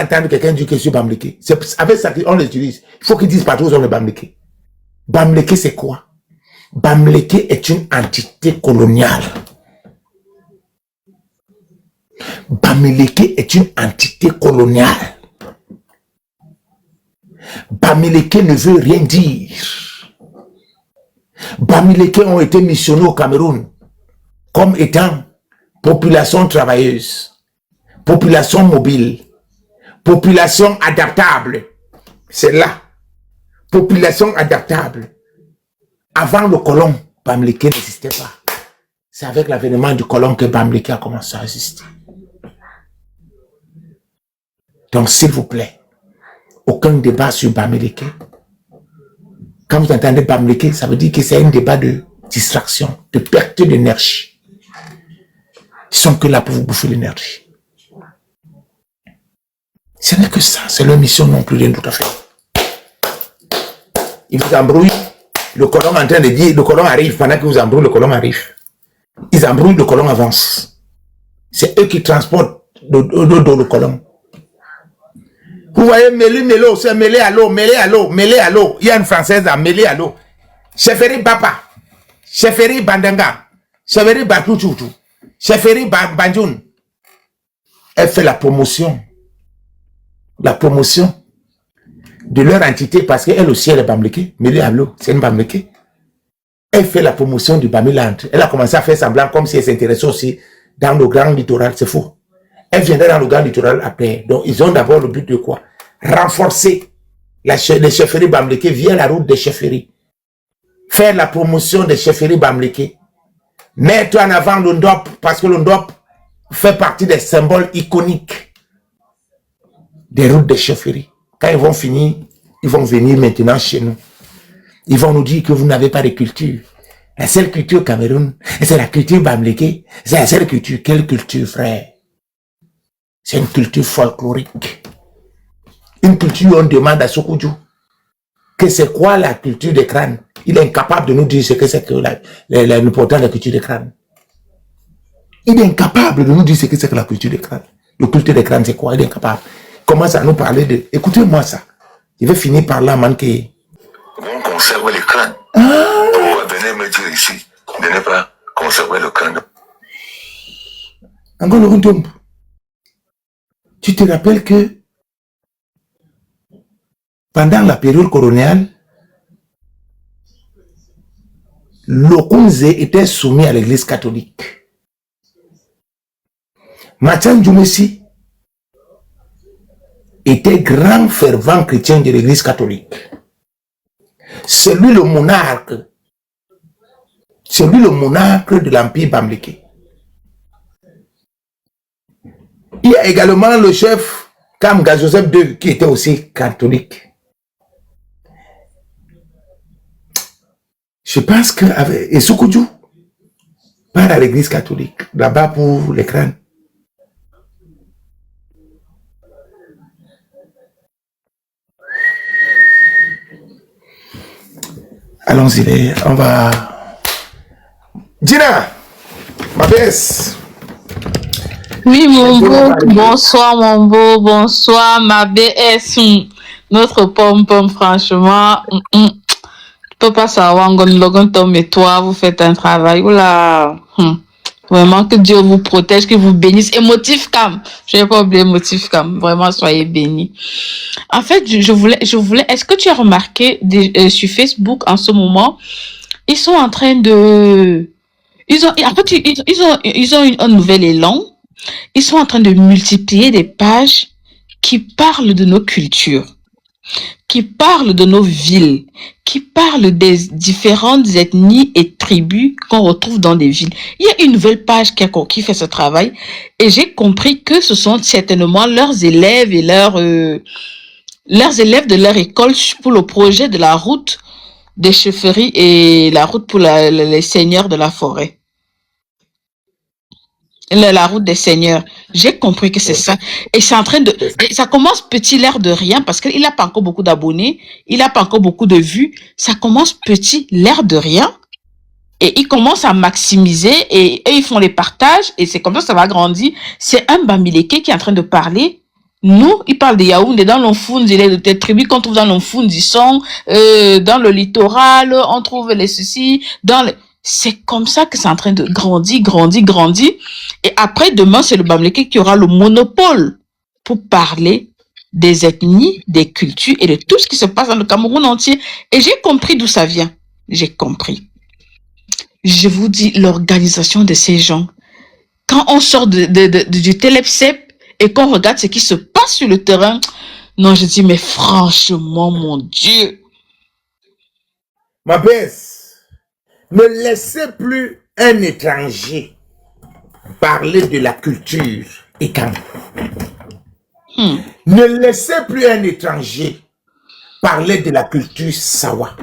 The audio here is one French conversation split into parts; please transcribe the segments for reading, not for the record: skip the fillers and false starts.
entendre quelqu'un dire que je suis Bamileke. C'est avec ça qu'on l'utilise. Il faut qu'ils disent partout qu'ils sont le Bamileke. Bamileke, c'est quoi? Bamileke est une entité coloniale. Bamileke est une entité coloniale. Bamileke ne veut rien dire. Bamileke ont été missionnés au Cameroun comme étant population travailleuse, population mobile, population adaptable. C'est là. Population adaptable. Avant le colon, Bamileke n'existait pas. C'est avec l'avènement du colon que Bamileke a commencé à exister. Donc, s'il vous plaît, aucun débat sur Bamileke. Quand vous entendez Bamileke, ça veut dire que c'est un débat de distraction, de perte d'énergie. Ils sont que là pour vous bouffer l'énergie. Ce n'est que ça, c'est leur mission non plus rien tout à fait. Ils vous embrouillent, le colon est en train de dire, le colon arrive, pendant que vous embrouillez, le colon arrive. Ils embrouillent, le colon avance. C'est eux qui transportent le colon. Vous voyez, Mélo, c'est mêlé à l'eau. Il y a une française à mêlé à l'eau. Cheferi Bapa, Cheferi Bandanga, Cheferi Batouchoutou, Cheferi Banjoun. Elle fait la promotion de leur entité parce qu'elle aussi elle est Bamileke, mêlée à l'eau, c'est une Bamileke. Elle fait la promotion du Bamiland. Elle a commencé à faire semblant comme si elle s'intéressait aussi dans le grand littoral, c'est faux. Elle viendrait dans le grand littoral après. Donc, ils ont d'abord le but de quoi? Renforcer les chefferies Bamileke via la route des chefferies. Faire la promotion des chefferies Bamileke. Mettre en avant le Ndop, parce que le Ndop fait partie des symboles iconiques des routes des chefferies. Quand ils vont finir, ils vont venir maintenant chez nous. Ils vont nous dire que vous n'avez pas de culture. La seule culture Cameroun, c'est la culture Bamileke. C'est la seule culture. Quelle culture, frère? C'est une culture folklorique. Une culture où on demande à Sokoudjou que c'est quoi la culture des crânes. Il est incapable de nous dire ce que c'est que l'important de la culture des crânes. Il est incapable de nous dire ce que c'est que la culture des crânes. La culture des crânes, c'est quoi? Il est incapable. Il commence à nous parler de... Écoutez-moi ça. Je vais finir par là, manquer. On conserve les crânes. Pourquoi venez me dire ici de ne pas conserver le crâne? Encore le retour. Tu te rappelles que pendant la période coloniale, l'Okunze était soumis à l'église catholique. Mathian Djoumessi était grand fervent chrétien de l'église catholique. C'est lui le monarque de l'empire Bamileke. Il y a également le chef Kamga Joseph II qui était aussi catholique. Je pense que Sokoudjou part à l'église catholique, là-bas pour les crânes. Allons-y, on va... Dina, ma baisse. Oui, mon beau, bonsoir, mon beau, bonsoir, ma BS. Notre pom-pom, franchement, je peux pas savoir, Tom et toi, vous faites un travail. Oula, vraiment, que Dieu vous protège, que vous bénisse. Et Motif Cam, je n'ai pas oublié Motif Cam, vraiment, soyez bénis. En fait, je voulais, est-ce que tu as remarqué sur Facebook en ce moment, ils sont en train de, ils ont un nouvel élan. Ils sont en train de multiplier des pages qui parlent de nos cultures, qui parlent de nos villes, qui parlent des différentes ethnies et tribus qu'on retrouve dans des villes. Il y a une nouvelle page qui fait ce travail et j'ai compris que ce sont certainement leurs élèves et leurs élèves de leur école pour le projet de la route des chefferies et la route pour les seigneurs de la forêt. La route des seigneurs. J'ai compris que c'est ça. Et c'est en train de... Ça commence petit, l'air de rien, parce qu'il n'a pas encore beaucoup d'abonnés, il n'a pas encore beaucoup de vues. Ça commence petit, l'air de rien. Et ils commencent à maximiser, et ils font les partages, et c'est comme ça que ça va grandir. C'est un Bamileke qui est en train de parler Nous, ils parlent de Yaoundé, dans l'Onfundi, des tribus qu'on trouve dans l'Onfundi sont dans le littoral, on trouve les ceci, c'est comme ça que c'est en train de grandir. Et après, demain, c'est le Bamileke qui aura le monopole pour parler des ethnies, des cultures et de tout ce qui se passe dans le Cameroun entier. Et j'ai compris d'où ça vient. J'ai compris. Je vous dis, l'organisation de ces gens, quand on sort du Telepsep et qu'on regarde ce qui se passe sur le terrain, non, je dis, mais franchement, mon Dieu. Ma baisse, ne laissez plus un étranger parler de la culture et quand. Ne laissez plus un étranger parler de la culture Sawa.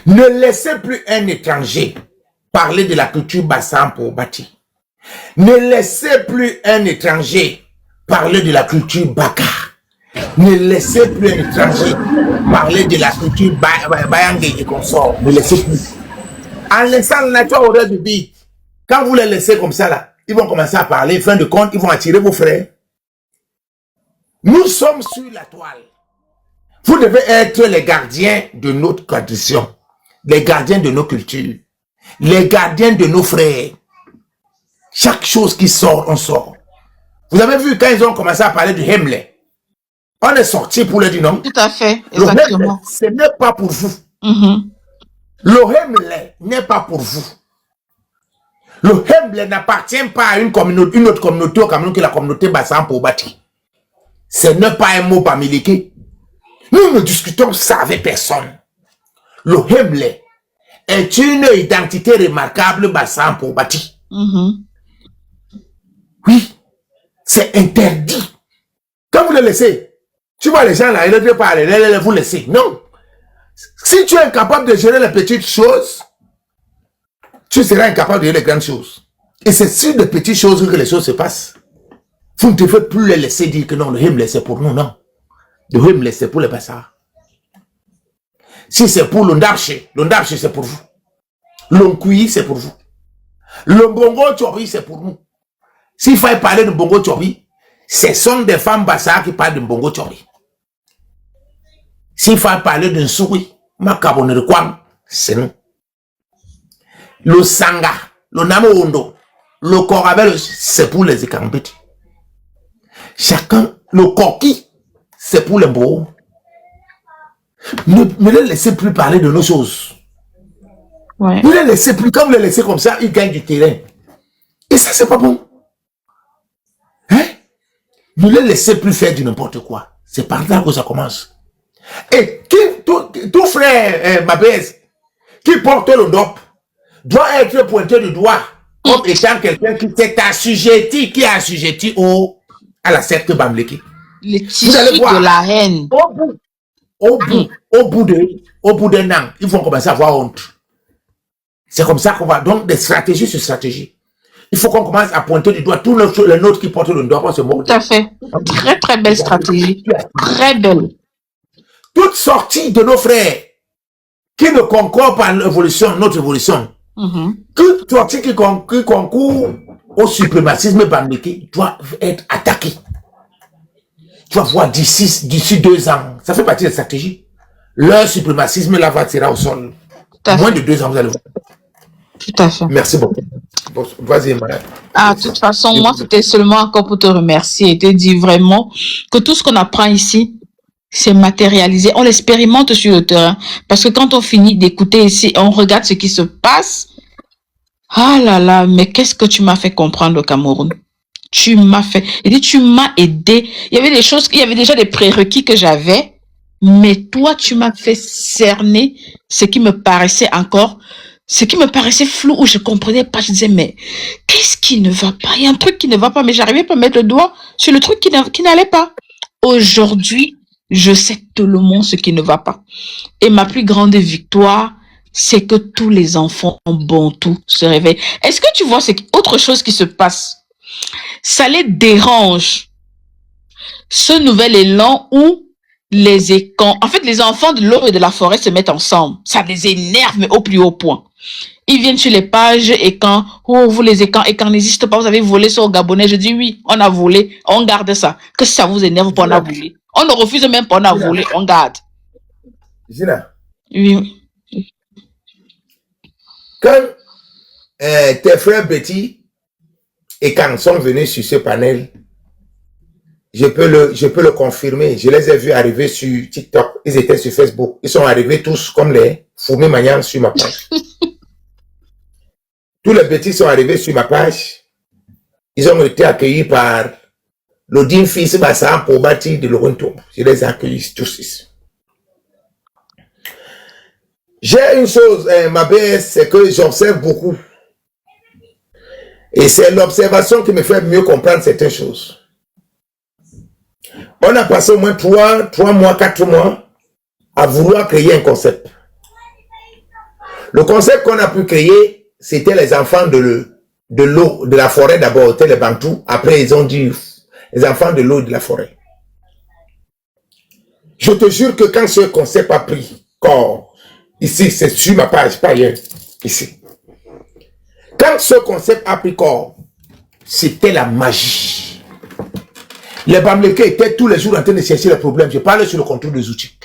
Ne laissez plus un étranger parler de la culture Bassan pour bâtir. Ne laissez plus un étranger parler de la culture Baka. Ne laissez plus un étranger parler de la culture Bayangé et consorts. Ne laissez plus. En laissant la nature au reste du beat, quand vous les laissez comme ça, là, ils vont commencer à parler. Fin de compte, ils vont attirer vos frères. Nous sommes sur la toile. Vous devez être les gardiens de notre tradition, les gardiens de nos cultures, les gardiens de nos frères. Chaque chose qui sort, on sort. Vous avez vu quand ils ont commencé à parler du Hemley, on est sorti pour le dire non. Tout à fait, exactement. Le Hemley, ce n'est pas pour vous. Le Hemley n'est pas pour vous. Le Hemley n'appartient pas à une autre communauté au Cameroun que la communauté Bassan pour bâtir. Ce n'est pas un mot Bamileke. Nous ne discutons ça avec personne. Le Hemley est une identité remarquable Bassan pour bâtir. Oui, c'est interdit. Quand vous le laissez, tu vois les gens là, ils ne veulent pas aller, vous laissez. Non. Si tu es incapable de gérer les petites choses, tu seras incapable de gérer les grandes choses. Et c'est sur les petites choses que les choses se passent. Vous ne devez plus les laisser dire que non, le Hemley c'est pour nous, non. Le Hemley c'est pour les Bassards. Si c'est pour l'Ondapche c'est pour vous. L'Onkui c'est pour vous. Le Bongo Tchori c'est pour nous. S'il faut parler de Bongo Tchori, ce sont des femmes Bassards qui parlent de Bongo Tchori. S'il faut parler d'un Souri, Makabone de Kwam, c'est nous. Le Sanga, le Namo Ondo, le Korabel, c'est pour les Ekambiti. Chacun, le Koki, c'est pour les beaux. Ne les laissez plus parler de nos choses. Ouais. Ne les laissez plus, comme les laissez comme ça, ils gagnent du terrain. Et ça, c'est pas bon. Hein? Ne les laissez plus faire du n'importe quoi. C'est par là que ça commence. Et tout frère, ma baisse, qui porte le DOP, doit être pointé du doigt comme étant quelqu'un qui s'est assujetti, qui est assujetti à la secte Bamileke. Les tissus de la haine. Au bout d'un an, ils vont commencer à avoir honte. C'est comme ça qu'on va. Donc, des stratégies sur stratégie. Il faut qu'on commence à pointer du doigt tous les nôtres qui portent le doigt. Tout à fait. Très, très belle stratégie. Très belle. Toute sortie de nos frères qui ne concourent pas à notre évolution, toute sortie qui concourt au suprémacisme Bamileke doit être attaquée. Tu vas voir d'ici 2 ans, ça fait partie de la stratégie. Leur suprémacisme là sera au sol. Moins de 2 ans, vous allez voir. Tout à fait. Merci beaucoup. Vas-y, madame. De toute façon, moi, c'était seulement encore pour te remercier et te dire vraiment que tout ce qu'on apprend ici, c'est matérialisé. On l'expérimente sur le terrain. Parce que quand on finit d'écouter ici, on regarde ce qui se passe. Ah là là, mais qu'est-ce que tu m'as fait comprendre au Cameroun? Tu m'as fait... tu m'as aidé. Il y avait des choses, il y avait déjà des prérequis que j'avais, mais toi, tu m'as fait cerner ce qui me paraissait flou, où je comprenais pas. Je disais, mais qu'est-ce qui ne va pas? Il y a un truc qui ne va pas, mais j'arrivais pas à mettre le doigt sur le truc qui n'allait pas. Aujourd'hui, je sais tout le monde ce qui ne va pas. Et ma plus grande victoire, c'est que tous les enfants en Bantou se réveillent. Est-ce que tu vois autre chose qui se passe? Ça les dérange. Ce nouvel élan où les écans, en fait, les enfants de l'eau et de la forêt se mettent ensemble. Ça les énerve, mais au plus haut point. Ils viennent sur les pages écans. Oh, vous les écans n'existent pas. Vous avez volé sur Gabonais. Je dis oui, on a volé. On garde ça. Que si ça vous énerve, on a volé. On ne refuse même pas, on a volé. On garde. Gina. Oui. Quand tes frères Betty et Kang sont venus sur ce panel, je peux le confirmer. Je les ai vus arriver sur TikTok. Ils étaient sur Facebook. Ils sont arrivés tous comme les fourmis magnans sur ma page. Tous les petits sont arrivés sur ma page. Ils ont été accueillis par l'Odin Fils Bassan pour bâtir de Lorento. Je les ai accueillis tous ici. J'ai une chose, ma BS, c'est que j'observe beaucoup. Et c'est l'observation qui me fait mieux comprendre certaines choses. On a passé au moins 3 mois, 4 mois à vouloir créer un concept. Le concept qu'on a pu créer, c'était les enfants de l'eau, de la forêt d'abord, c'était les Bantous. Après, ils ont dit les enfants de l'eau et de la forêt. Je te jure que quand ce concept a pris corps, ici, c'est sur ma page, pas ailleurs, ici. Quand ce concept a pris corps, c'était la magie. Les Bamileke étaient tous les jours en train de chercher les problèmes. Je parlais sur le contour des outils.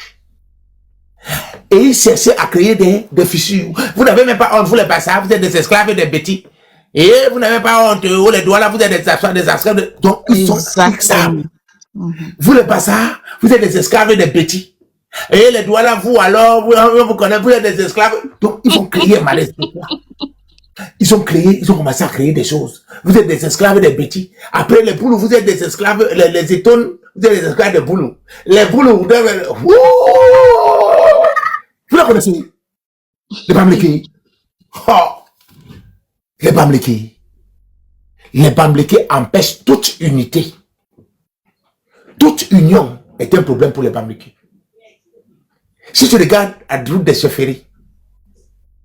Et ils cherchaient à créer des fissures. Vous n'avez même pas honte, vous les Bassards, vous êtes des esclaves et des bêtis. Et vous n'avez pas honte, vous les Douala, vous êtes des esclaves. Donc ils sont fixables. Vous les Bassards, vous êtes des esclaves et des bêtis. Et les Douala, vous alors, vous connaissez, vous êtes des esclaves. Donc ils vont créer un malaise. Ils ont commencé à créer des choses. Vous êtes des esclaves des bêtis. Après les Boulous, vous êtes des esclaves, les étones, vous êtes des esclaves des Boulous. Les Boulous, vous devez... Vous la connaissez? Les Bamileke. Oh. Les Bamileke. Les Bamileke empêchent toute unité. Toute union est un problème pour les Bamileke. Si tu regardes à la route des chefferies,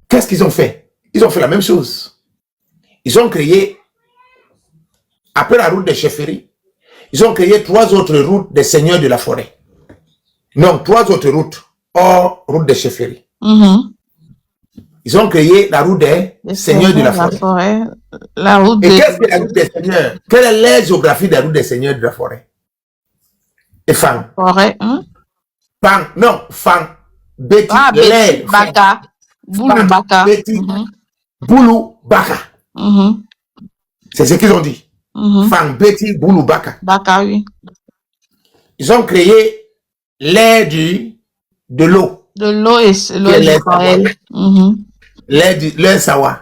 qu'est-ce qu'ils ont fait? Ils ont fait la même chose. Ils ont créé, après la route des chefferies, ils ont créé 3 autres routes des seigneurs de la forêt. Non, 3 autres routes hors route des chefferies. Ils ont créé la route des seigneurs de la forêt. La route et qu'est-ce que la route des seigneurs? Quelle est la géographie de la route des seigneurs de la forêt? Et Fang. Forêt, hein? Fang, non, Fang. Betty, Betty, Baka. Boulou, Baka. Betty, Boulou, Baka. C'est ce qu'ils ont dit. Fang, Betty, Boulou, Baka. Baka, oui. Ils ont créé l'air de l'eau. De l'eau et l'eau l'air sawa.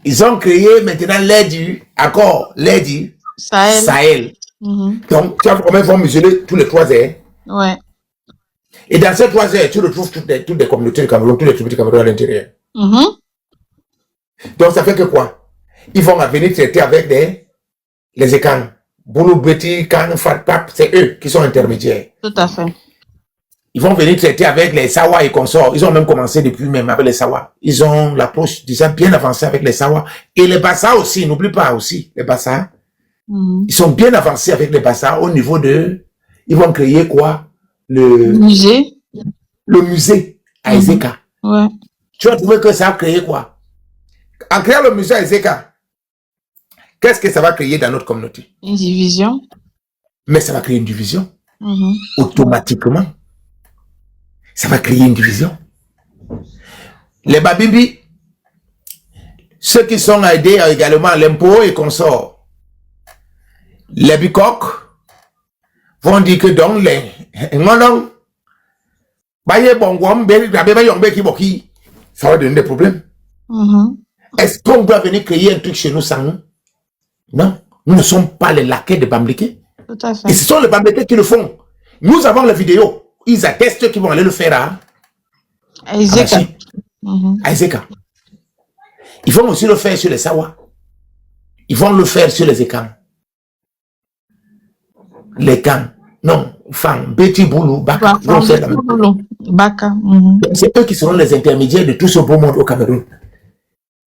Ils ont créé maintenant l'air du Sahel. Donc, tu vois comment ils vont mesurer tous les 3 airs. Ouais. Et dans ces 3 airs, tu retrouves toutes les communautés du Cameroun, tous les tribus du Cameroun à l'intérieur. Donc, ça fait que quoi? Ils vont venir traiter avec les écans. Boulou, Betty, Kang, Fatpap, c'est eux qui sont intermédiaires. Tout à fait. Ils vont venir traiter avec les Sawa et consorts. Ils ont même commencé depuis même avec les Sawa. Ils ont l'approche déjà bien avancée avec les Sawa. Et les Bassa aussi, n'oublie pas aussi, les Bassa. Ils sont bien avancés avec les Bassa au niveau de... Ils vont créer quoi? Le musée. Le musée à Ezeka. Ouais. Tu vas trouver que ça a créé quoi? En créant le musée à Ezeka, qu'est-ce que ça va créer dans notre communauté? Une division. Mais ça va créer une division. Automatiquement. Ça va créer une division. Les Babimbi, ceux qui sont aidés également à l'impôt et consorts, les Bicoques vont dire que donc les ça va donner des problèmes. Est-ce qu'on doit venir créer un truc chez nous sans nous? Non, nous ne sommes pas les laquais de Bamileke. Tout à fait. Et ce sont les Bamileke qui le font. Nous avons les vidéos. Ils attestent qu'ils vont aller le faire à Ezeka. À Ezeka. Ils vont aussi le faire sur les Sawa. Ils vont le faire sur les Ekans. Les Kans. Non, Fang, Betty, Boulou, Baka. C'est eux qui seront les intermédiaires de tout ce beau monde au Cameroun.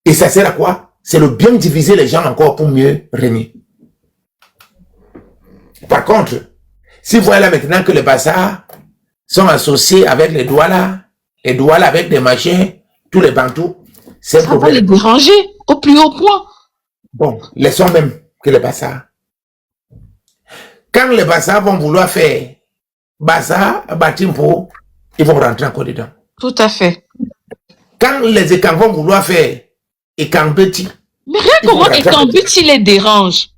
Et ça sert à quoi? C'est le bien diviser les gens encore pour mieux régner. Par contre, Si vous voyez là maintenant que les Bassas sont associés avec les Douala avec des machins, tous les Bantous, c'est un Ça va les problème. déranger au plus haut point. Bon, laissons même que les Bassas. Quand les Bassas vont vouloir faire Bassa, Batimpo, ils vont rentrer encore dedans. Tout à fait. Quand les Ekang vont vouloir faire Ekambeti, Mais rien comment Ekambeti les dérange.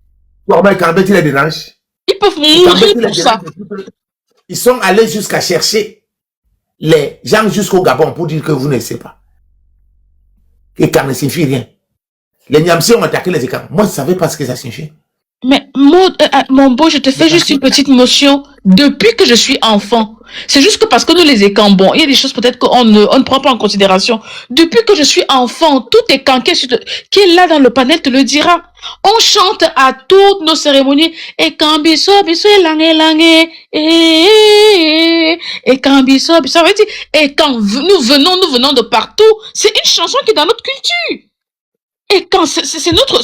comment Ekambeti les dérange? Ils peuvent mourir pour ça. Ils sont allés jusqu'à chercher les gens jusqu'au Gabon pour dire que vous ne savez pas. Ekang ne signifie rien. Les Niamsi ont attaqué les Ekang. Moi, je ne savais pas ce que ça signifiait. Mais mon beau, je te fais juste une petite motion. Depuis que je suis enfant, c'est juste que parce que nous les Ekang, bon, il y a des choses peut-être qu'on ne prend pas en considération. Depuis que je suis enfant, tout Ekang qui est là dans le panel te le dira. On chante à toutes nos cérémonies. Ekang biso biso langue Ekang biso biso. Ça veut dire Ekang, nous venons de partout. C'est une chanson qui est dans notre culture. Et quand c'est notre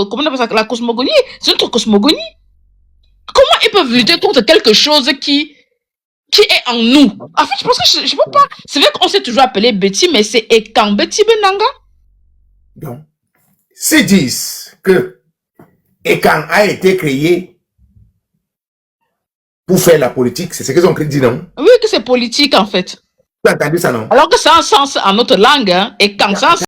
comment on appelle ça, la cosmogonie, c'est notre cosmogonie. Comment ils peuvent lutter contre quelque chose qui est en nous? En fait, je pense que je peux pas. C'est vrai qu'on s'est toujours appelé Betty, mais c'est Ekang Betty Benanga. Donc, s'ils disent que Ekang a été créé pour faire la politique, c'est ce qu'ils ont dit, non? Oui, que c'est politique en fait. Tu as entendu ça, non? Alors que ça a un sens en notre langue, hein, Ekang, ça a un